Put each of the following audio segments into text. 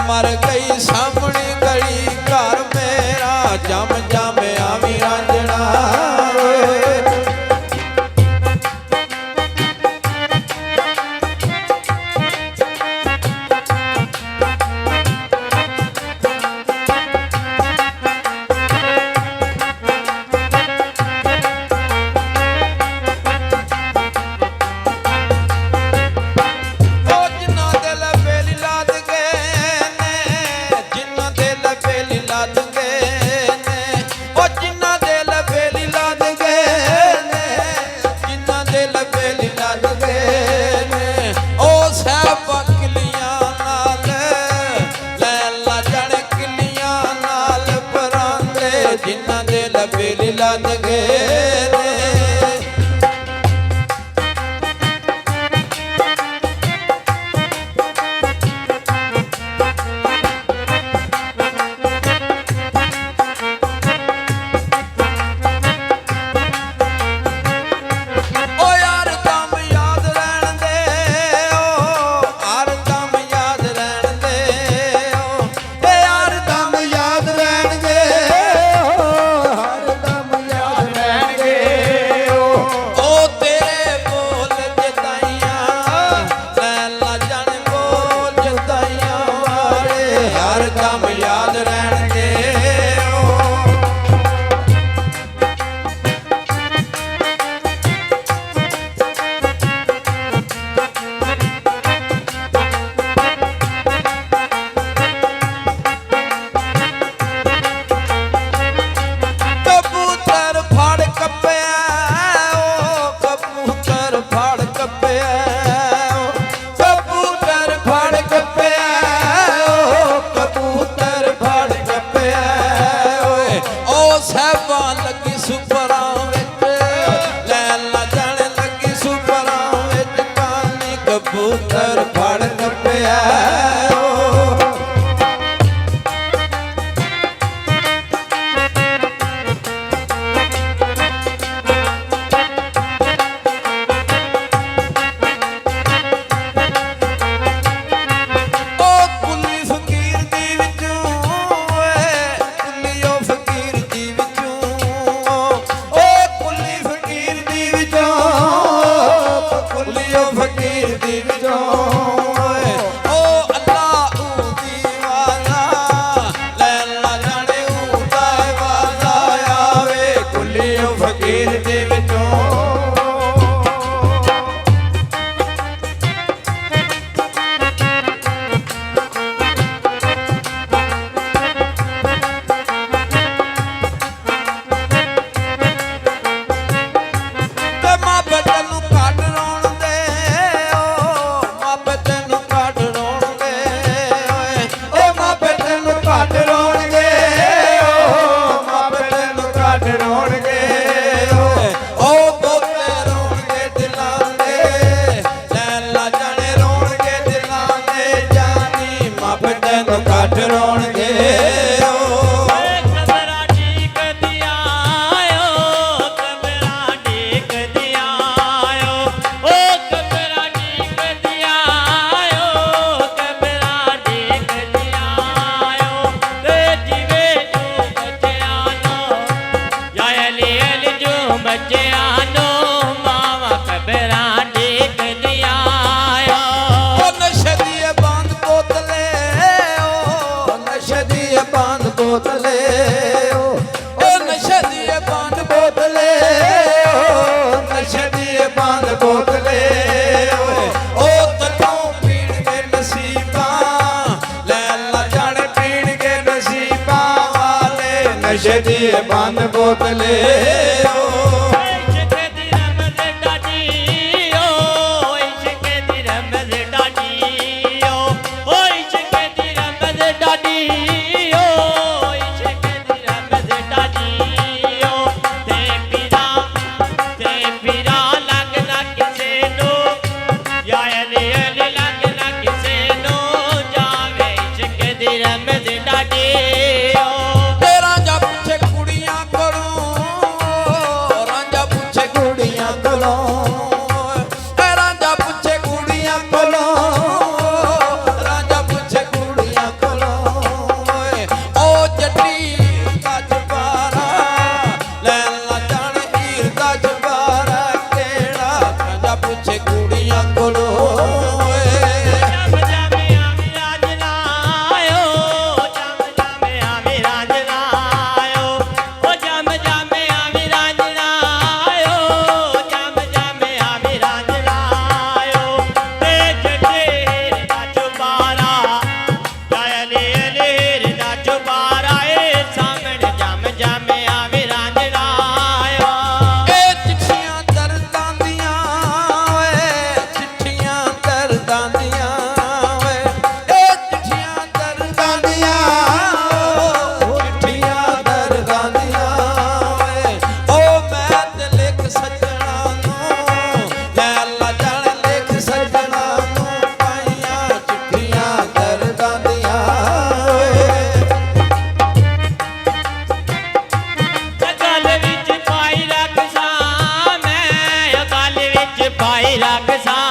मर गई सामने गली घर मेरा जम जम आवी रांझणा ਕਬੂਤਰ ਫੜ ਕੱਪਿਆ ਬੰਦ ਬੋਤਲੇ ਗਲ ਵਿੱਚ ਪਾਈ ਰੱਖਸਾਂ ਮੈਂ, ਗਲ ਵਿੱਚ ਪਾਈ ਰੱਖਸਾਂ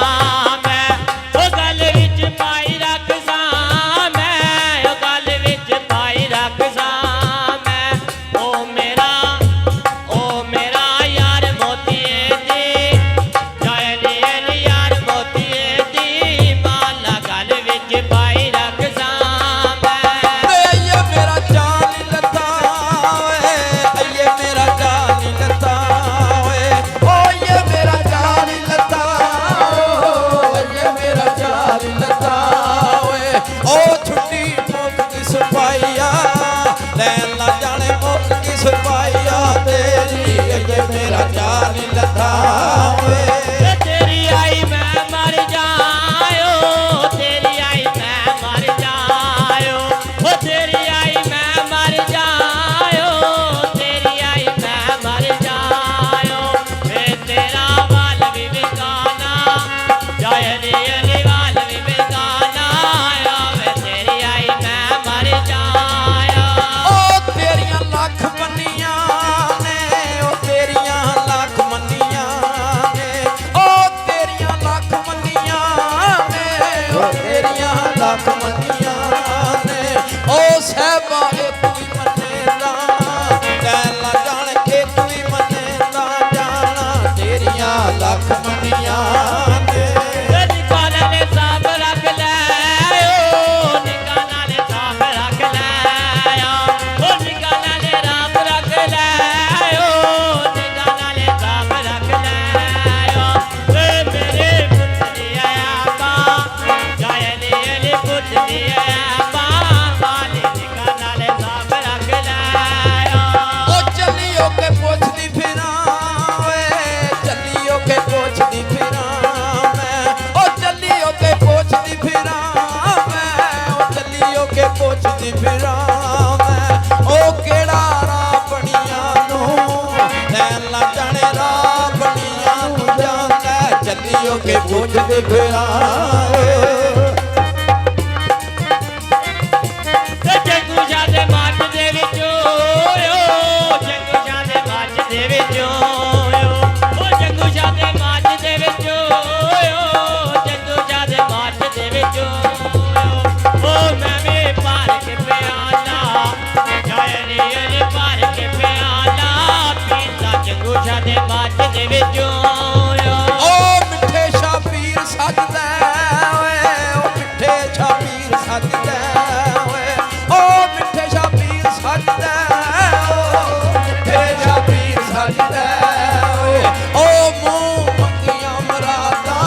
ਮੈਂ, ਉਹ ਗਲ ਵਿੱਚ ਪਾਈ ਰੱਖਸਾਂ ਮੈਂ, ਉਹ ਗਲ ਵਿੱਚ ਪਾਈ ਰੱਖਸਾਂ ਮੈਂ। ਉਹ ਮੇਰਾ ਯਾਰ ਮੋਤੀਏ ਦੀ, ਜਾਇਲੀ ਯਾਰ ਮੋਤੀਏ ਦੀ, ਮਾਲਾ ਗਲ ਵਿੱਚ ਪਾਈ ਰੱਖਸਾਂ ਮੈਂ। ਅਈਏ ਮੇਰਾ ਜਾਨ ਲੱਤਾ ਓਏ, ਅਈਏ ਮੇਰਾ ਜਾਨ ਲੱਤਾ ਓਏ, ਓਏ ਮੇਰਾ ਜਾਨ ਲੱਤਾ ਓਏ, ਮੇਰਾ ਜਾਨ ਲੱਤਾ ਓਏ। ਓ ਛੁੱਟੀ ਮੁੱਕ ਦੀ ਸਫਾਈਆ, ਲੈਣ ਲਾ ਜਾਣੇ ਮੁੱਕ ਦੀ ਸਫਾਈਆ ਤੇਰੀ, ਅਈਏ ਮੇਰਾ ਜਾਨ ਲੱਤਾ ਓਏ। ਤੇਰੀ ਆਈ ਮੈਂ ਮਰ ਜਾਇਓ, ਤੇਰੀ ਆਈ ਮੈਂ ਮਰ ਜਾਇਓ, ਉਹ ਤੇਰੀ ਆਈ ਮੈਂ ਮਰ ਜਾਇਓ, ਤੇਰੀ ਆਈ ਮੈਂ ਮਰ ਜਾਇਓ। ਵੇ ਤੇਰਾ ਵਾਲ ਵੀ ਬੇਗਾਨਾ, ਜਾਇਲੀ ਅਲੀ ਵਾਲ ਵੀ ਬੇਗਾਨਾ, ਵੇ ਤੇਰੀ ਆਈ ਮੈਂ ਮਰ ਜਾਇਓ। ਓ ਤੇਰੀਆਂ ਲੱਖ ਮੰਨੀਆਂ ਨੇ, ਓ ਤੇਰੀਆਂ ਲੱਖ ਮੰਨੀਆਂ ਨੇ, ਓ ਤੇਰੀਆਂ ਲੱਖ ਮੰਨੀਆਂ ਨੇ, ਓ ਤੇਰੀਆਂ ਲੱਖ ਮੰਨੀਆਂ ਨੇ। ਓ ਸਹਿਬਾ ਇੱਕ ਵੀ ਮੰਨੇਦਾ, ਕਹਿ ਲਾ ਜਾਣ ਕੇ ਤੂੰ ਵੀ ਮੰਨੇਦਾ, ਜਾਣਾ ਤੇਰੀਆਂ ਲੱਖ ਮੰਨੀਆਂ ਨੇ। ਨਿੱਕਾ ਨਾਲੇ ਸਾਂਭ ਰੱਖ ਲੈ ਓ, ਨਿੱਕਾ ਨਾਲੇ ਸਾਂਭ ਰੱਖ ਲੈ ਓ, ਨਿੱਕਾ ਨਾਲੇ ਰਾਮ ਰੱਖ ਲੈ ਓ, ਨਿੱਕਾ ਨਾਲੇ ਸਾਂਭ ਰੱਖ ਲੈ ਓ। ਏ ਮੇਰੇ ਪੁੱਤ ਦੀ ਆਬਾ, ਜਾਇਲੀ ਅਲੀ ਪੁੱਤ ਦੀ ਆਬਾ, ਵਾਲੇ ਨਿੱਕਾ ਨਾਲੇ ਸਾਂਭ ਰੱਖ ਲੈ ਓ। ਓ ਚੱਲੀਓ ਕੇ ਪੁੱਛਦੀ ਫਿਰਾਂ ਓਏ, ਚੱਲੀਓ ਕੇ ਪੁੱਛਦੀ ਫਿਰਾਂ ਮੈਂ, ਓ ਚੱਲੀਓ ਕੇ ਪੁੱਛਦੀ ਫਿਰਾਂ ਮੈਂ, ਓ ਚੱਲੀਓ ਕੇ ਪੁੱਛਦੀ ਫਿਰਾਂ ਮੈਂ। ਓ ਕਿਹੜਾ ਰਾਹ ਬਣੀਆਂ ਨੂੰ, ਲੈਣ ਲਾ ਜਾਣੇ ਰਾਹ ਬਣੀਆਂ ਨੂੰ ਜਾਂਦਾ, ਚੱਲੀਓ ਕੇ ਪੁੱਛਦੀ ਫਿਰਾਂ ਓਏ। ਤੇ ਜੰਗੂ ਸ਼ਾਹ ਦੇ ਮੱਝ ਦੇ ਵਿੱਚੋਂ ਓ, ਜੰਗੂ ਸ਼ਾਹ ਦੇ ਮੱਝ ਦੇ ਵਿੱਚੋਂ ਓ, ਜੰਗੂ ਸ਼ਾਹ ਦੇ ਮੱਝ ਦੇ ਵਿੱਚੋਂ ਓ, ਜੰਗੂ ਸ਼ਾਹ ਦੇ ਮੱਝ ਦੇ ਵਿੱਚੋਂ ਓ, ਮੈਂ ਵੀ ਭਰ ਕੇ ਪਿਆਲਾ, ਜਾਇਲੀ ਅਲੀ ਭਰ ਕੇ ਪਿਆਲਾ, ਪੀਂਦਾ ਜੰਗੂ ਸ਼ਾਹ ਦੇ ਮੱਝ ਦੇ ਵਿੱਚੋਂ ਓ ਮਿੱਠੇ ਸ਼ਾਪੀਰ ਸੱਜਦਾ ਓਏ, ਓ ਮਿੱਠੇ ਸ਼ਾਪੀਰ ਸੱਜਦਾ ਓਏ, ਓ ਮਿੱਠੇ ਸ਼ਾਪੀਰ ਸੱਜਦਾ ਓ, ਮਿੱਠੇ ਸ਼ਾਪੀਰ ਸੱਜਦਾ ਓਏ। ਓ ਮੂੰਹ ਮੰਗੀਆਂ ਮਰਾਦਾਂ,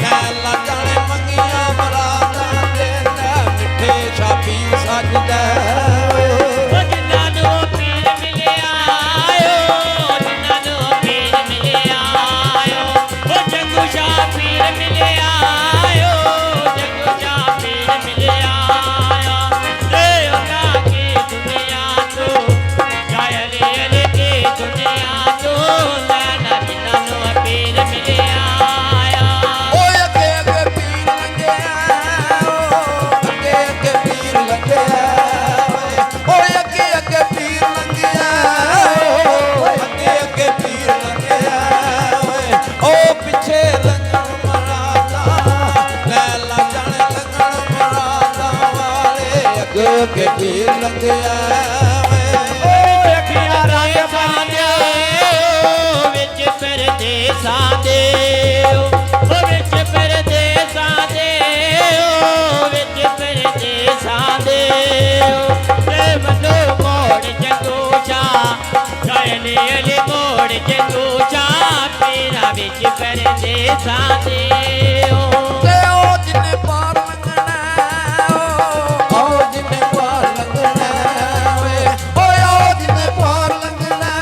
ਕਹਿ ਲਾ ਜਾਣੇ ਮੰਗੀਆਂ ਮਰਾਦਾਂ ਦੇਂਦਾ, ਮਿੱਠੇ ਸ਼ਾਪੀਰ ਸੱਜਦਾ ਓਏ। ਓ ਜਿਨ੍ਹਾਂ ਨੂੰ ਪੀਰ ਮਿਲਿਆ ਓ, ਜਿਨ੍ਹਾਂ ਨੂੰ ਪੀਰ ਮਿਲਿਆ ਓ, ਓ ਜੰਗੂ ਸ਼ਾਹ ਪੀਰ ਮਿਲਿਆ ਓ, ਜੰਗੂ ਸ਼ਾਹ ਪੀਰ ਮਿਲਿਆ ਓ। ਤੇ ਉਹਨਾਂ ਕੀ ਦੁਨੀਆ ਤੋਂ, ਜਾਇਲੀ ਅਲੀ ਕੀ ਦੁਨੀਆ ਤੋਂ, ਲੈਣਾ ਜਿਨ੍ਹਾਂ ਨੂੰ ਪੀਰ ਮਿਲਿਆ ਓ। ਓਏ ਅੱਗੇ ਅੱਗੇ ਪੀਰ ਲੰਘਿਆ ਓ, ਅੱਗੇ ਅੱਗੇ ਪੀਰ ਲੰਘਿਆ ਓਏ, ਓਏ ਅੱਗੇ ਅੱਗੇ ਪੀਰ ਲੰਘਿਆ ਓਏ, ਅੱਗੇ ਅੱਗੇ ਪੀਰ ਲੰਘਿਆ ਓਏ। ਓ ਪਿੱਛੇ ਲੰਘਣ ਮਰਾਦਾ, ਲੈ ਲਾ ਜਾਣੇ ਲੰਘਣ ਮਰਾਦਾ ਵਾਲੇ, ਅੱਗੇ ਅੱਗੇ ਪੀਰ ਲੰਘਿਆ ਓਏ। ਵੇਖਿਆ ਰੰਗ ਬਾਂਦੇ ਵਿੱਚ ਪਰਦੇਸਾਂ ਦੇ, ਉਹ ਵਿੱਚ ਪਰਦੇਸਾਂ ਦੇ, ਉਹ ਵਿੱਚ ਪਰਦੇਸਾਂ ਦੇ, ਤੇ ਮੈਨੂੰ ਮੋੜ ਜੰਗੂ ਸ਼ਾਹ, ਜਾਇਲੀ ਅਲੀ ਮੋੜ ਜੰਗੂ ਸ਼ਾਹ, ਤੇਰਾ ਵਿੱਚ ਪਰਦੇਸਾਂ ਦੇ ਤੇ ਓ ਜਿੰਨੇ ਪਾਰ ਲੰਘਣਾ ਓ, ਜਿੰਨੇ ਪਾਰ ਲੰਘਣਾ ਓਏ, ਓਏ ਓ ਜਿੰਨੇ ਪਾਰ ਲੰਘਣਾ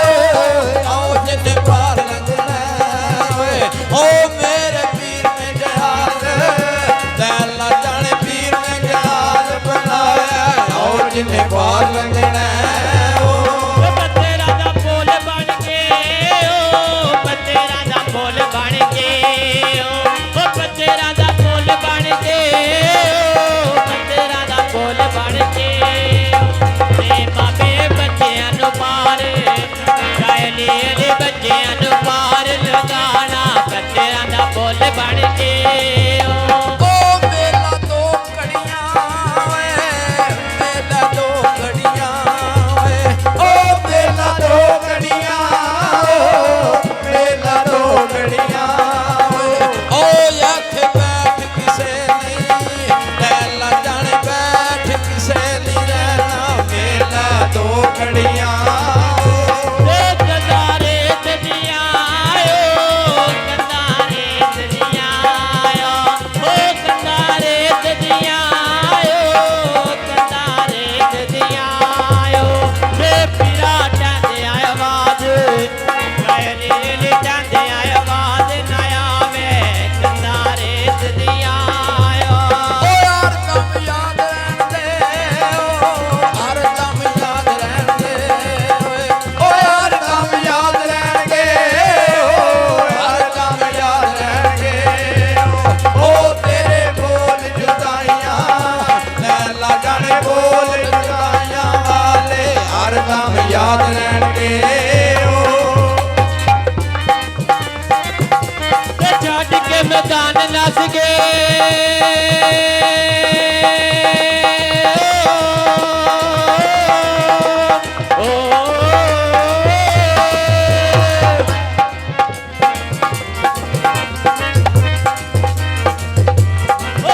ਓਏ, ਓ ਜਿੰਨੇ ਪਾਰ ਲੰਘਣਾ ਓਏ। ਓ ਮੇਰੇ ਪੀਰ ਨੇ ਜਹਾਜ਼, ਲੈ ਲਾ ਜਾਣੇ ਪੀਰ ਨੇ ਜਹਾਜ਼ ਬਣਾਇਆ, ਓ ਜਿੰਨੇ ਪਾਰ ਲੰਘਣਾ ਓ। ਪੱਤੇਰਾ ਦਾ ਪੁੱਲ ਬਣ ਕੇ ਓ, ਪੱਤੇਰਾ ਦਾ ਪੁੱਲ ਬਣ ਕੇ ਓ, ਪੱਤੇਰਾ ਦਾ ਪੁੱਲ ਬਣ ਕੇ ਓ, ਪੱਤੇਰਾ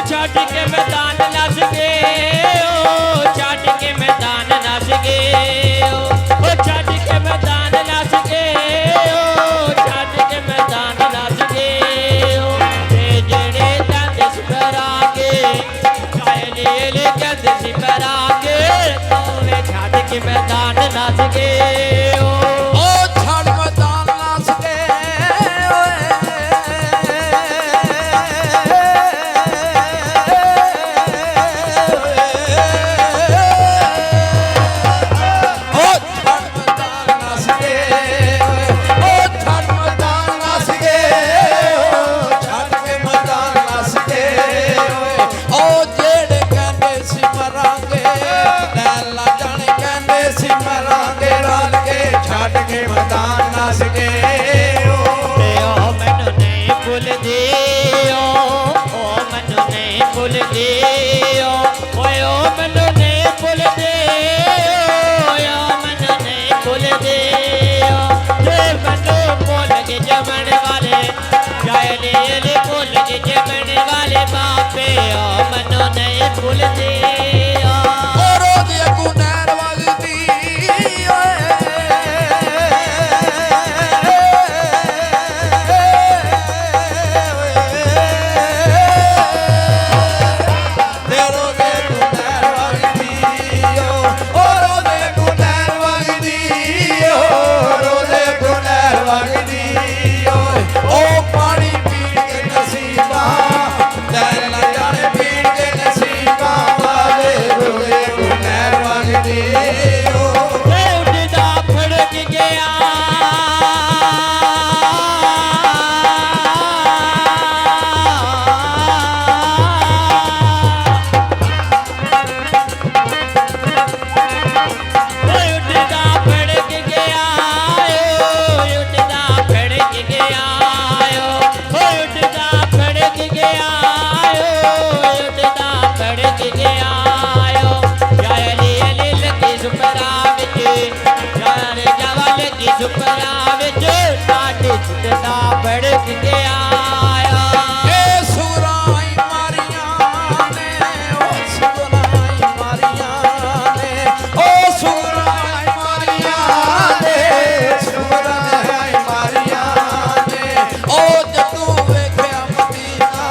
ਛੱਡ ਕੇ ਮੈਦਾਨ ਨੱਸ ਗਏ ਓ ਛੱਡ ਕੇ ਮੈਦਾਨ ਨੱਸ ਗਏ ਓ ਛੱਡ ਕੇ ਮੈਦਾਨ ਨੱਸ ਗਏ ਓ ਛੱਡ ਕੇ ਮੈਦਾਨ ਨੱਸ ਗਏ ਓ ਤੇ ਜਿਹੜੇ ਕਹਿੰਦੇ ਸੀ ਪਰਾਂਗੇ ਕਾਇਲੇ ਕਹਿੰਦੇ ਸੀ ਪਰਾਂਗੇ ਦੋਵੇਂ ਛੱਡ ਕੇ ਮੈਦਾਨ ਨੱਸ ਗਏ ਓ ਓ ਛੱਡ ਮੈਦਾਨ ਨੱਸ ਗਏ ਓਏ ਮੈਦਾਨ ਨੱਸ ਗਏ ਤੇ ਉਹ ਮੈਨੂੰ ਨਹੀਂ ਭੁੱਲਦੀ ਉਹ ਮੈਨੂੰ ਨਹੀਂ ਭੁੱਲਦੀ ਓਏ ਉਹ ਮੈਨੂੰ ਨਹੀਂ ਭੁੱਲਦੀ ਓਏ ਉਹ ਮੈਨੂੰ ਨਹੀਂ ਭੁੱਲਦੀ ਤੇ ਮੈਨੂੰ ਭੁੱਲ ਕੇ ਜਮਣ ਵਾਲੇ ਜਾਇਲੇ ਭੁੱਲ ਕੇ ਜਮਣ ਵਾਲੇ ਬਾਪੇ ਉਹ ਮੈਨੂੰ ਨਹੀਂ ਭੁੱਲਦੀ ਓ ਰੋਜ਼ ਅੱਗੋਂ ਨਹਿਰ ਵਗਦੀ ਓਏ ਸੁਪਨਾ ਵਿੱਚ ਸਾਡੇ ਚਿੱਟਾ ਭੜਕ ਗਿਆ ਏ ਸੁਰਾਈ ਮਾਰੀਆਂ ਨੇ ਓ ਸੁਰਾਈ ਮਾਰੀਆਂ ਨੇ ਓ ਸੁਰਾਈ ਮਾਰੀਆਂ ਨੇ ਸੁਰਾਈ ਮਾਰੀਆਂ ਨੇ ਓ ਜਦੋਂ ਵੇਖਿਆ ਮਦੀਨਾ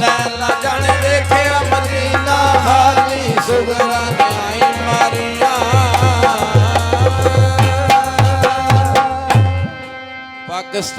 ਲੈਲਾ ਜਾਣੇ ਦੇਖਿਆ ਮਦੀਨਾ ਹਾਲੀ ਸੁਰਾਈ ਮਾਰੀਆਂ ਪਾਕਿਸਤਾਨ